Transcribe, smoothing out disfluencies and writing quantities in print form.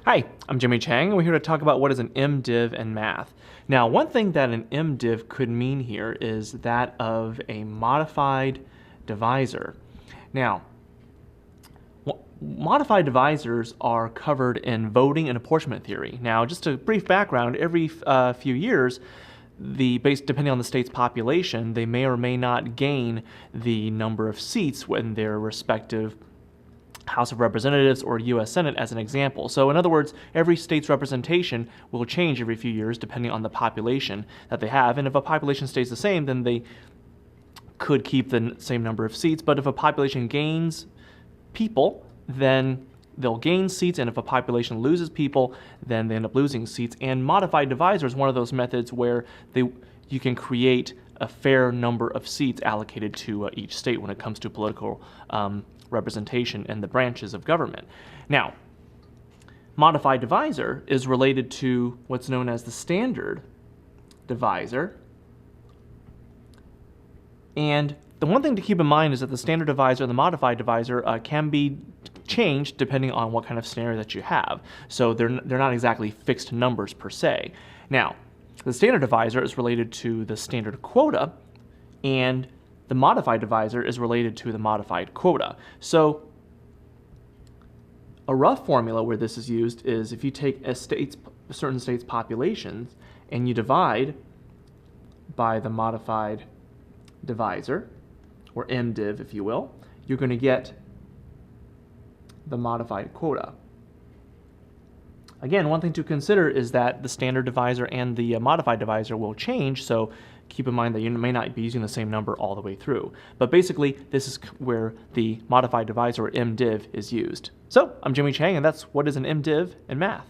Hi, I'm Jimmy Chang, and we're here to talk about what is an MDiv in math. Now, one thing that an MDiv could mean here is that of a modified divisor. Now, modified divisors are covered in voting and apportionment theory. Now, just a brief background, every few years, depending on the state's population, they may or may not gain the number of seats in their respective House of Representatives or U.S. Senate as an example. So in other words, every state's representation will change every few years depending on the population that they have. And if a population stays the same, then they could keep the same number of seats. But if a population gains people, then they'll gain seats. And if a population loses people, then they end up losing seats. And modified divisor is one of those methods where you can create a fair number of seats allocated to each state when it comes to political representation in the branches of government. Now, modified divisor is related to what's known as the standard divisor. And the one thing to keep in mind is that the standard divisor and the modified divisor can be changed depending on what kind of scenario that you have. So they're not exactly fixed numbers per se. Now, the standard divisor is related to the standard quota, and the modified divisor is related to the modified quota. So a rough formula where this is used is if you take a certain state's populations and you divide by the modified divisor, or MDiv if you will, you're going to get the modified quota. Again, one thing to consider is that the standard divisor and the modified divisor will change, so keep in mind that you may not be using the same number all the way through. But basically, this is where the modified divisor, or MDiv, is used. So, I'm Jimmy Chang, and that's what is an MDiv in math.